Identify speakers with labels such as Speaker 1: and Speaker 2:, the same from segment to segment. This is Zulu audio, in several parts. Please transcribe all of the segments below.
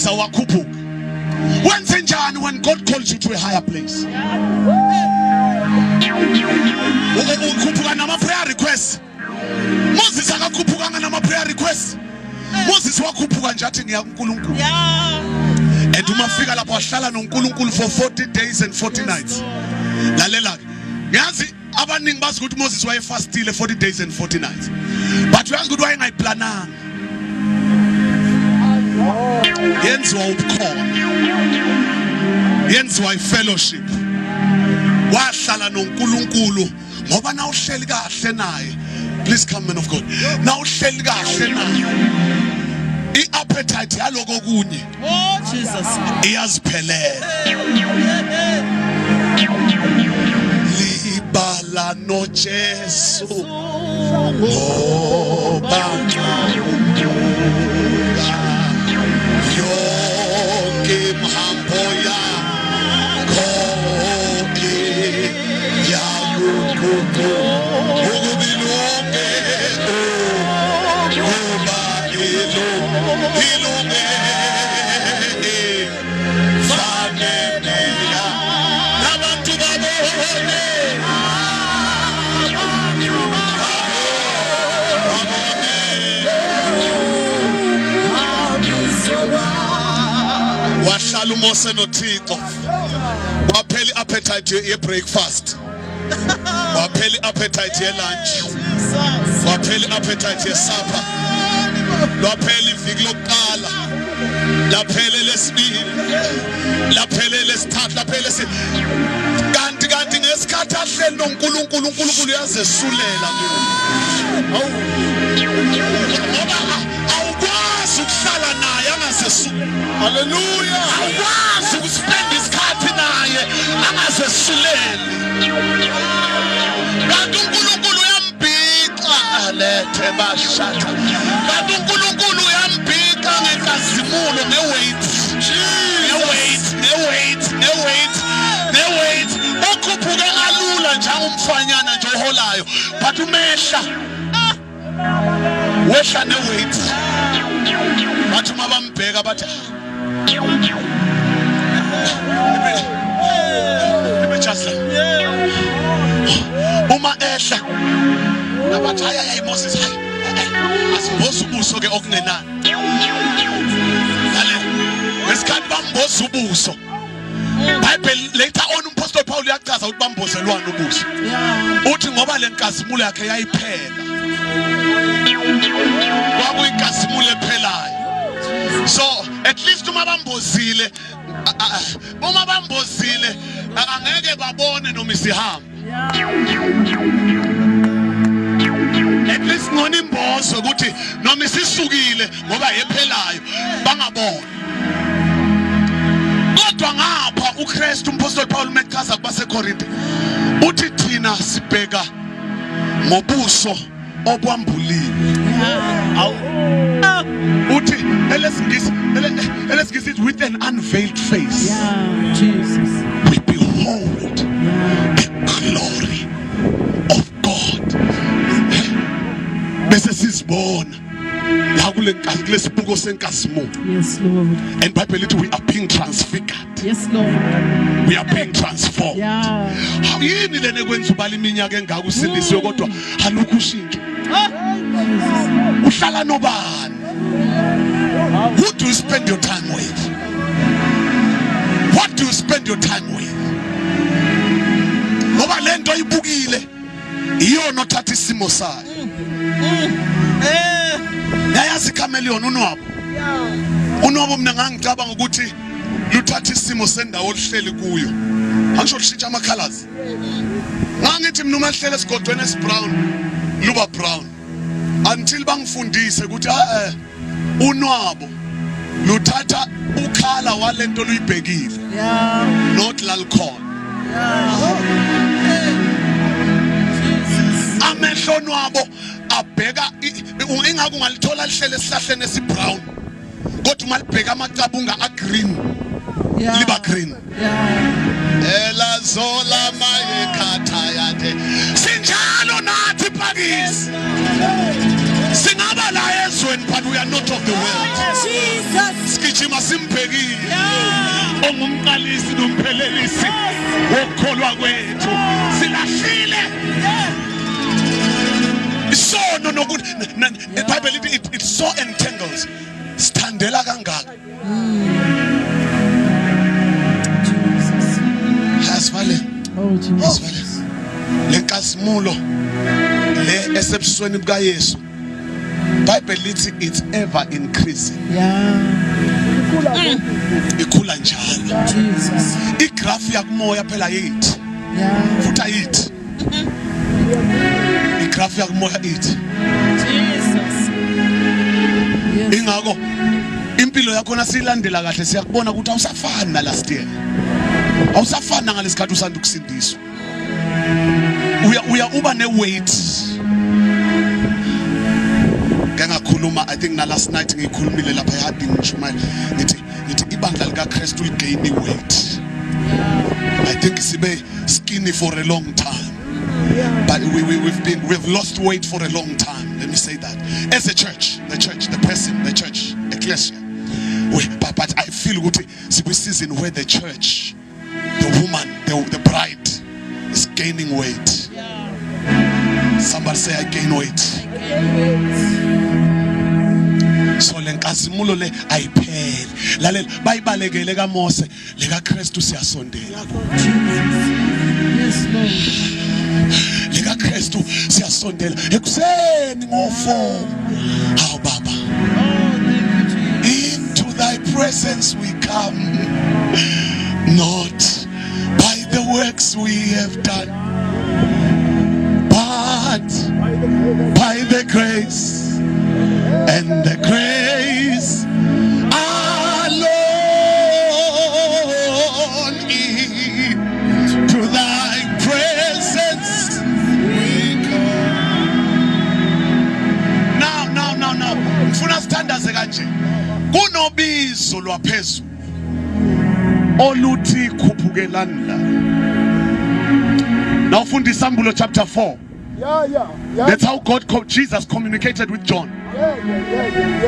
Speaker 1: Moses awakhuphuka. Wenze njani when God calls you to a higher place? Ukhuphuka nama prayer requests. Moses akakhuphuka nama prayer requests. Moses wakhuphuka nje athi ngiya kuNkulunkulu. And umafika lapho wahlala noNkulunkulu for 40 days and 40 nights. Lalela. Yazi abaningi bazi ukuthi Moses wayefastile 40 days and 40 nights. But uyazi ukuthi wayengayiplananga. Yenziwa ubukhona. Yenziwa ifellowship. Wahlala noNkulunkulu ngoba na uhleli kahle naye. Please come, man of God. Na uhleli kahle naye. I-appetite yaloko kunye.
Speaker 2: Oh Jesus.
Speaker 1: Iyaziphelela. Libala no Jesu. Oh, Yoke mhamboya koke yalukuku ukubilunge oba ilunge faneleya nabantu babone wahlala uMose noThixo waphela appetite ye breakfast, waphela appetite ye lunch, waphela appetite ye supper, waphela iviki lokuqala, laphela lesibili, laphela lesithathu, laphela kanti ngesikhathi ahleli noNkulunkulu, uNkulunkulu uyazesulela ukuhlala naye angazesulela. Hallelujah. Awukwazi ukuspend isikhathi naye angazesuleli. Kanti uNkulunkulu uyambika alethe bashata. Kanti uNkulunkulu uyambika ngenkazimulo ngeweight. Ngeweight. Ukhuphuke kalula njengomfanyana nje oholayo. But umehla wehla neweight. Bathi mabambheka bathi uma ehla nabathi hayi Moses hayi asibose ubuso ke okungenani ngesikhathi bamboza ubuso. Bible later on uMapostle Paul uyachaza ukuthi bambozelwana ubuso. Uthi ngoba lenkazimulo yakhe yayiphela. Kwakuyinkazimulo ephelayo. So at least uma bambozile angeke babone noma isihamba. At least ngone imbozo ukuthi noma isisukile ngoba yephelayo bangabona. Kodwa ngapha uKristu uMapostle Paul mechaza kubaseKorinte uthi thina sibheka ngobuso obwambulile. Uthi let's get it with an unveiled face.
Speaker 2: Yeah, Jesus.
Speaker 1: We behold the glory of God. Bese sizibona kulesibuko senkazimo.
Speaker 2: Yes, Lord.
Speaker 1: And Bible ithi we are being transfigured.
Speaker 2: Yes, Lord.
Speaker 1: We are being transformed.
Speaker 2: Yeah.
Speaker 1: Yini lene kwenza ubala iminyaka engaka usilisiwe kodwa halukho ushintsho. Uhlala nobani? Who do you spend your time with? What do you spend your time with? Ngoba lento ayibukile iyona othatha isimo sayo. Yayazi chameleon unwabo. Unwabo mina ngangicabanga ukuthi luthatha isimo sendawo olihleli kuyo. Angisho lishintsha ama colors. Ngangithi mina uma lihlele esigodweni esibrown luba brown. Until bangifundise ukuthi unwabo luthatha ukhala walento luyibhekile. Not lalkhona. Amehlo nwabo abheka ingaka ungalithola lihlele esihlahleni esibrown. Kodwa malibheka amacabunga agreen. Liba green. Ela zola mayekhatha yade. Sinjalo nathi phakisi. Singaba la ezweni but we are not of the world.
Speaker 2: Jesus.
Speaker 1: Skiji sithi masimbhekile ongumqalisi nomphelelisi wokukholwa kwethu silahlile isono nokuthi iBhayibheli lithi it so entangles sithandela kangaka hasivale lenkazimulo le esebusweni buka Yesu iBhayibheli lithi it's ever increasing ikhula njalo
Speaker 2: Jesus.
Speaker 1: igraph yakumoya phela yithi futhi ayithi igraph yakumoya ithi
Speaker 2: Jesus.
Speaker 1: ingako impilo yakho nasilandela kahle siyakubona ukuthi awusafani na last year awusafana ngalesikhathi usanda ukusindiswa uba ne weight ngangakhuluma I think na last night ngikhulumile lapha ehadi ngishuma ngithi ibandla lika Christ will gain weight I think sibe skinny for a long time but we've lost weight for a long time. Let me say that as a church, the person, the church, ecclesia. But I feel good. Sibe season where the church, the woman, the bride is gaining weight. Somebody say I gain weight. So lenkazimulo le ayipheli lalela bayibalekele kaMose leka Kristu siyasondela
Speaker 2: Yes, Lord.
Speaker 1: leka Kristu siyasondela ekuseni ngo4 hawu baba into thy presence we come not by the works we have done but by the grace and the grace alone into thy presence we come. Now ngifuna sithandaze kanje kunobizo lwaphezulu oluthi khuphukelani la. Now funda isambulo chapter 4. That's how Jesus communicated with John.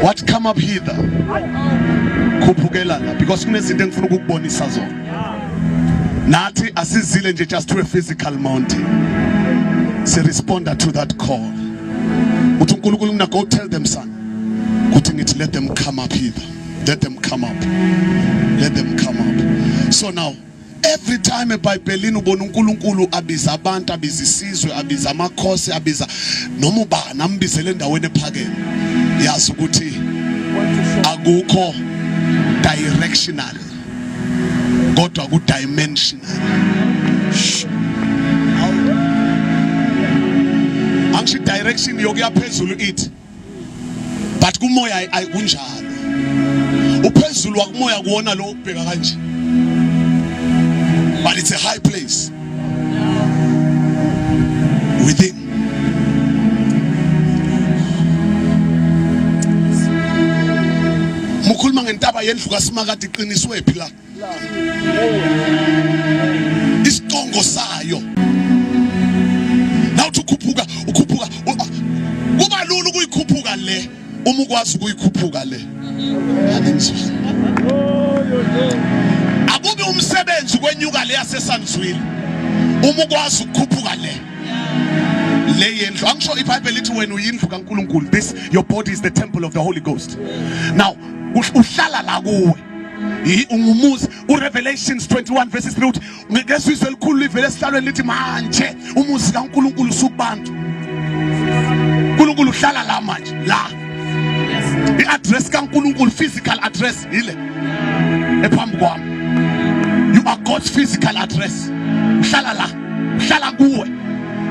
Speaker 1: What come up hither? Khuphukelana because kunezinto engifuna ukukubonisa zona. Nathi asizile nje just to a physical mountain. Se respond to that call. Uthi uNkulunkulu mina go tell them son. Kuthi ngithi let them come up hither. Let them come up. Let them come up. So now every time eBhayibhelini ubona uNkulunkulu abiza abantu abiza isizwe abiza amakhosi abiza noma ubani ambizele endaweni ephakeme yazi ukuthi akukho directional kodwa ku dimensional angithi direction yokuya phezulu ithi but kumoya ayikunjalo uphezulu wakumoya kuona lo ubheka kanje. But it's a high place within. Mukhuluma ngentaba yendlu kaSimakade iqiniswe phi la? Isiqongo sayo. Now ukhuphuka kuba lula ukuyikhuphuka le uma ukwazi ukuyikhuphuka le. Akube umsebenzi kwenyuka le yasesanzwini uma ukwazi ukukhuphuka le yendlu angisho iBhayibheli lithi wena uyindlu kaNkulunkulu this your body is the temple of the Holy Ghost. Now uhlala la kuwe ungumuzi uRevelations 21 verses 3 uthi ngesizwe elikhulu livele esihlalweni lithi manje umuzi kaNkulunkulu sukubantu uNkulunkulu uhlala la manje la i-address kaNkulunkulu physical address ile ephambi kwami. You are God's physical address. Uhlala kuwe.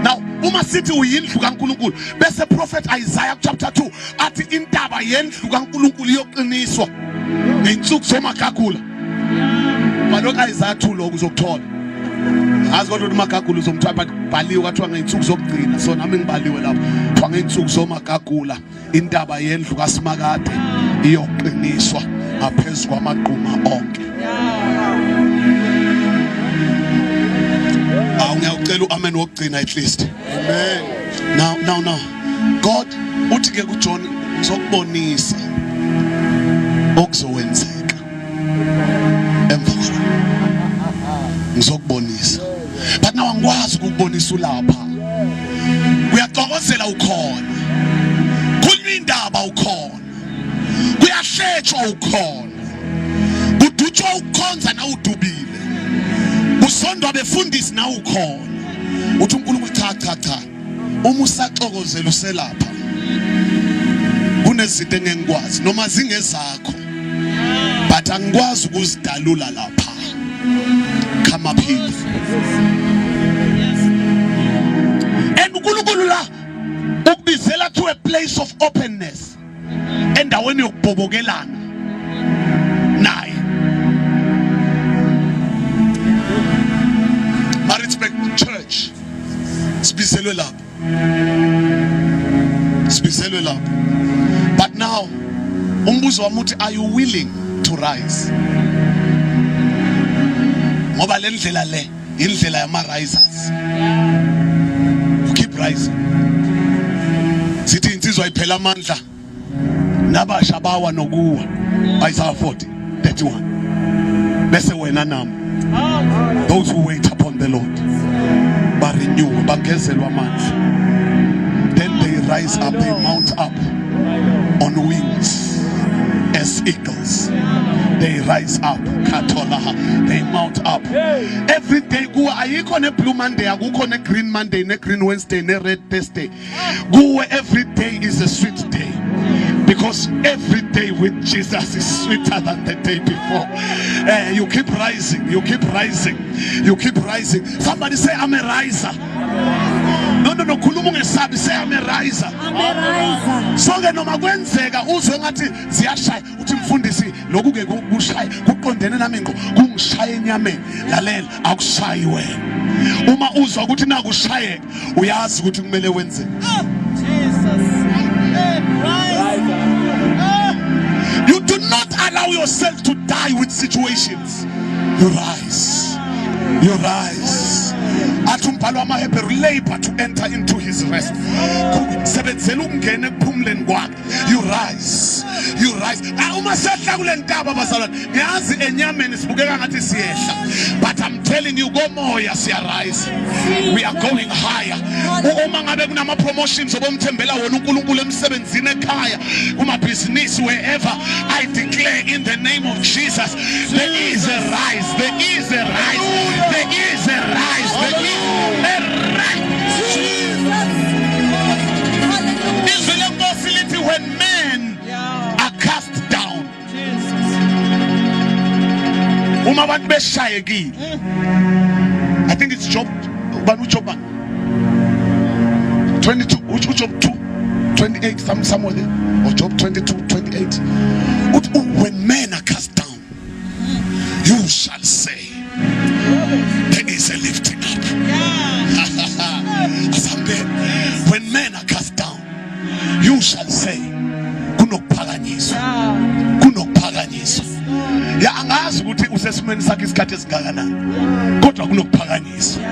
Speaker 1: Now, uma sithi uyindlu kaNkulunkulu bese prophet Isaiah chapter 2 athi intaba yendlu kaNkulunkulu iyoqiniswa ngeinsuku zoMagagula. Balokho Isaiah 2 lokho uzokuthola. Azi kodwa uMagagula uzomthola but bhaliwe kwathiwa ngeinsuku zokugcina. So nami ngibaliwe lapho. Kuthiwa ngeinsuku zoMagagula intaba yendlu kaSimakade iyoqiniswa ngaphezulu kwamaqhuma onke. Ngiyacela uamen wokugcina at least. Amen. Now God uthi ke kuJohn ngizokubonisa okuzowenzeka. uyajabulisa ulapha, uyaxokozela ukhona, kunywa indaba ukhona, kuyahletshwa ukhona, kudutshwa ukhonza na udubile, usondwa befundisi na ukhona. Uthi uNkulunkulu cha uma usaxokozela uselapha kunezinto engengikwazi noma zingezakho, but angikwazi ukuzidalula lapha. Come up here. And uNkulunkulu la ukubizela to a place of openness, endaweni yokubhobokelana naye. Maritzburg Church sibizelwe lapha, sibizelwe lapha. But now umbuzo wami uthi, are you willing to rise? Ngoba le ndlela le indlela yama risers. You keep rising. Sithi insizwa iphela amandla nabasha bawa nokuwa Isaiah 40:31. Bese wena nami, those who wait upon the Lord ba renew, bangezelwa amandla. Then they rise up, they mount up on wings as eagles. They rise up, they mount up. Every day go ayikho ne blue Monday, akukho ne green Monday, ne green Wednesday, ne red Thursday. Go every day is a sweet day, because every day with Jesus is sweeter than the day before. You keep rising, you keep rising, you keep rising. Somebody say, I'm a riser. No, khuluma ngesabi, say I'm a riser. I'm a riser. Sonke noma kwenzeka uzwe ngathi ziyashaya, uthi mfundisi lokhu ke kushaya kuqondene nami ngo kungishaya enyameni. Lalela, akushayi wena. Uma uzwa ukuthi nakushayeka uyazi ukuthi kumele wenze. Jesus. You do not allow yourself to die with situations. You rise. You rise. Atumbalo amaHebrew labor to enter into his rest. Sebenzela ukungena ekuphumuleni kwakhe. You rise. You rise. Uma sehla kule ntaba bazalwane, ngiyazi enyameni sibukeka ngathi siyehla, but I'm telling you, go moya siyarise. We are going higher. Uma ngabe kunama promotions obomthembela wona uNkulunkulu emsebenzini ekhaya, kuma business, wherever, I declare in the name of Jesus, there is a rise. There is a rise. There is a rise. There is a rise. Is a possibility when men are cast down. Uma bantu beshayekile. I think it's Job 22, which Job 2:28, somewhere there, or Job 22:28. When men are cast down, you shall say, there is a lifting up. When men are cast down, you shall say, kunokuphakanyiswa, kunokuphakanyiswa. Ya angazi ukuthi usesimeni sakhe isikhathi esingakanani, kodwa kunokuphakanyiswa.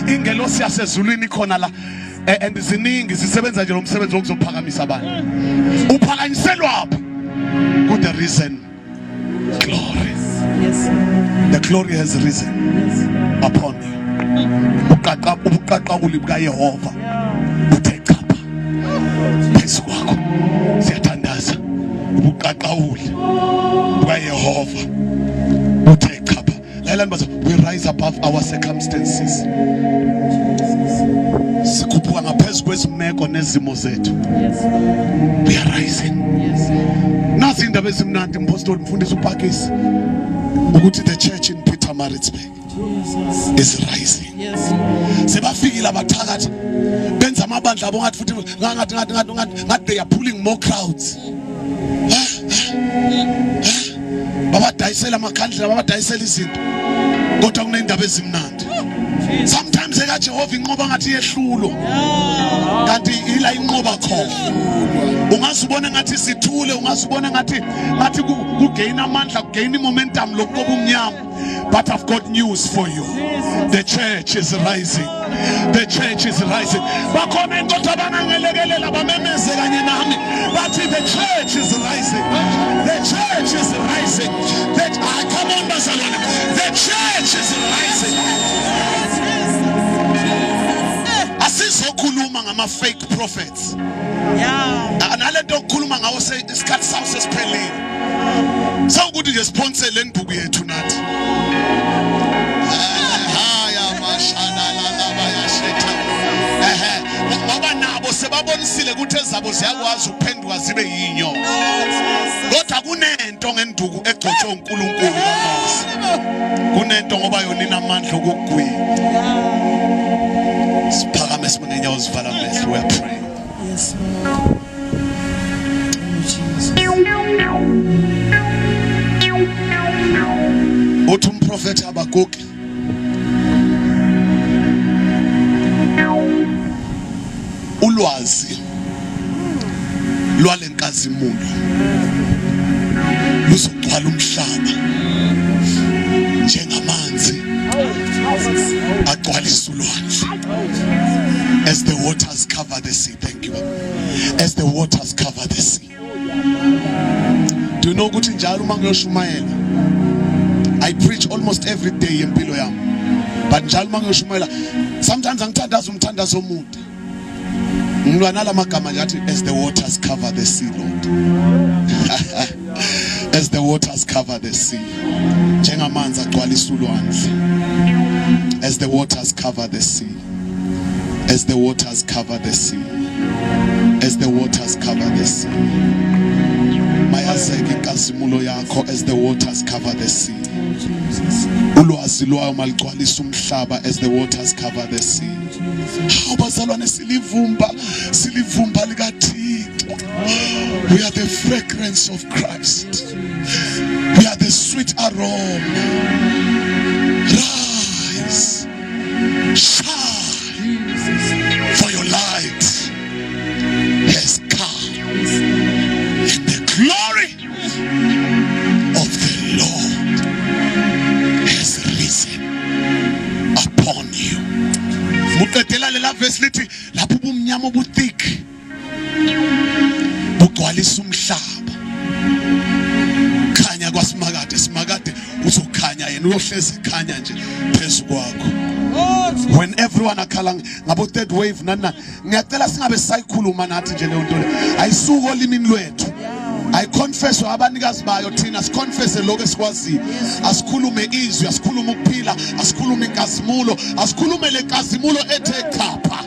Speaker 1: Ingelosi yasezulwini khona la, and ziningi zisebenza nje lo msebenzi wokuzophakamisa abantu. Uphakanyiselwa ku the risen glory. Yes. The glory has risen upon you. Ubuqaqaquli buka Yehova uthe chapha phezu kwakho. Siyathandaza ubuqaqaquli buka Yehova uthe chapha. We rise above our circumstances. Sikhuphuka ngaphezulu kwezimeko nezimo zethu. We are rising. Nazi indaba ezimnandi umpostoli mfundisi uPakisi ukuthi the church in Pietermaritzburg is rising. Sebafikile abathakathi benza amabandla abo ngathi futhi ngathi they are pulling more crowds. Babadayisela amakhandlela, babadayisela izinto, kodwa kunendaba ezimnandi. Sometimes ekaJehova inqoba ngathi yehlulo, kanti ila inqoba khona. Ungazibona ngathi sithule, ungazibona ngathi kugain amandla, kugain momentum lokuba umnyama. But I've got news for you. The church is rising. The church is rising. Bakhona indoda abangangelekelela bamemeze kanye nami bathi the church is rising. The church is rising. Come on bazalwane. The church is rising. ngama-fake prophets.
Speaker 2: Yeah.
Speaker 1: Nale nto okukhuluma ngawo isikhathi sawo sesiphelile. Sawukuthi nje sponsor le nduku yethu nathi. Haya mashallah labayasheta. Ngoba nabo sebabonisile ukuthi ezabo ziyakwazi ukuphenduka zibe yinyo. Kodwa kunento ngenduku egcotshwe uNkulunkulu kaMose. Kunento ngoba yona inamandla okugwina. Siphakame sibe ngenyawo zivala amehlo, we are praying.
Speaker 2: Yes, Lord.
Speaker 1: Uthi umprofeti Habakuki ulwazi lwalenkazimulo luzogcwala umhlaba njengamanzi agcwalisa ulwandle. As the waters cover the sea. Thank you. As the waters cover the sea. Do you know ukuthi njalo uma ngiyoshumayela, I preach almost every day empilo yami, but njalo uma ngiyoshumayela sometimes angithandaza umthandazo omude. Ngilwa nala magama nje athi as the waters cover the sea, Lord. As the waters cover the sea. Njengamanzi agcwalisa ulwandle. As the waters cover the sea. As the waters cover the sea. As the waters cover the sea. Mayazeke inkazimulo yakho as the waters cover the sea. Ulwazi lwayo maligcwalisa umhlaba as the waters cover the sea. Hawu bazalwane silivumba likaThixo. We are the fragrance of Christ. We are the sweet aroma. Rise, shine, for your light has come, and the glory of the Lord has risen upon you. Muqedela lela verse lithi lapho ubumnyama obuthik bugcwalisa umhlaba. Khanya kwaSimakade, Simakade uzokhanya yena uyohlezi khanya nje phezu kwakho. When everyone akhala ngabo third wave nana ngiyacela singabe sisayikhuluma nathi nje leyo nto le ayisuko olimini lwethu. I confess abanikazi bayo thina siconfesse lokho esikwaziyo. Asikhulume izwi, asikhulume ukuphila, asikhulume inkazimulo, asikhulume lenkazimulo ethe khapha.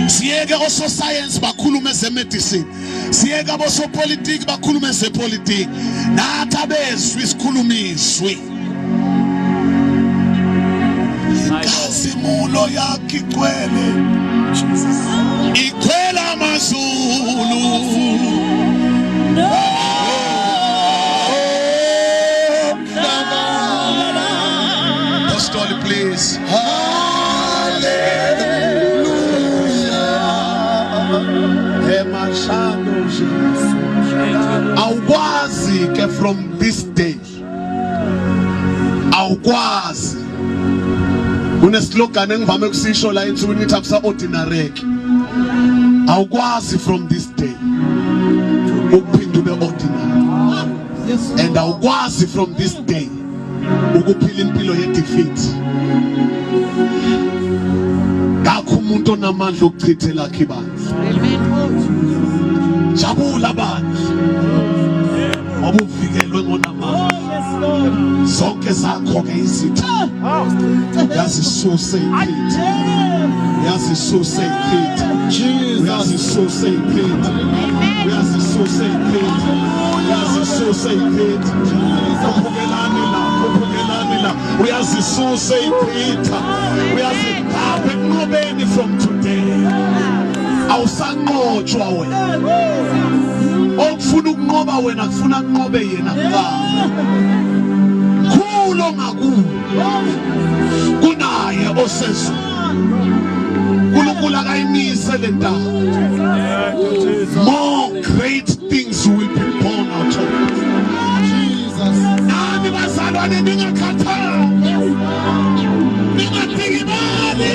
Speaker 1: Siyeke oso science bakhulume zemedicine, siyeke aboso politics bakhulume zepolitiki, nathi abezwi isikhulumiswe. Inkazimulo yakhe igcwele, igcwele amazulu. Apostoli, please. Awukwazi ke from this day. Awukwazi. Kune slogan engivame kusisho la ensukwini ngithi akusa ordinary. Awukwazi from this day ukuphinda ube ordinary. And awukwazi from this day ukuphila impilo ye defeat. Kakho umuntu onamandla okuchithela lakhe bandla. Jabula bandla. Ngoba uvikelwe ngonamandla. Zonke zakho ke izitha. Yazisuse iphitha. Yazisuse iphitha. Yazisuse iphitha. Yazisuse iphitha. Yazisuse iphitha. Kuphukelani la. Uyazisuse iphitha. Uyazithatha enqobeni from today. Awusanqotshwa wena. Okufuna ukunqoba wena kufuna kunqobe yena kuqala. Kulo ngakulo kunaye osezulu. uNkulunkulu akayimise le ndawo. More great things will be born out of it. Jesus. Nani bazalwane ningakhathala. Ningadingi imali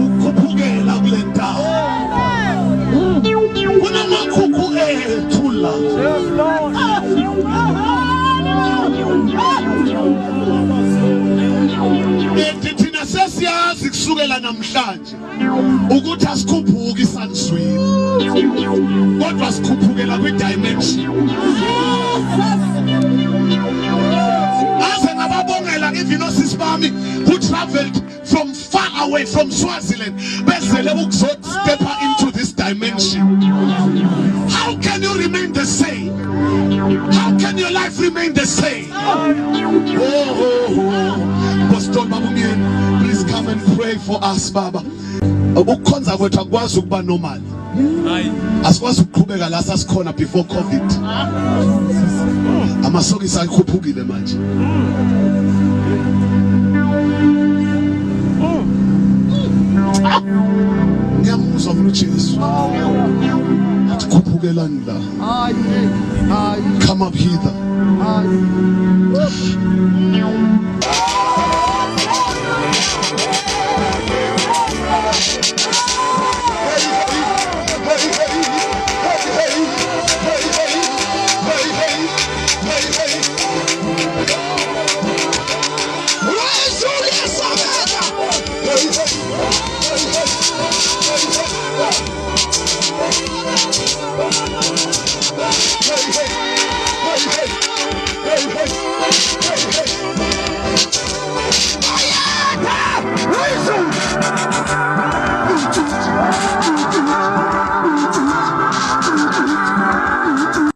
Speaker 1: ukuphukela kule ndawo. Kunamakhukhu ethula. Thina sesiyazi kusukela sicela namhlanje ukuthi asikhuphuke isaniswini kodwa sikhuphukela kwi-dimension. Aze ngababongela even osisi bami who traveled from far away from Swaziland bezele ukuzostepha into this dimension. How can you remain the same? How can your life remain the same? Pastor Babumien, please come and pray for us, Baba. Ukukhonza kwethu akwazi ukuba normal. Asikwazi ukuqhubeka la sasikhona before COVID. Amasokisi akhuphukile manje. Ngiyamuzwa uJesu. Atikhuphukela la. Come up hither.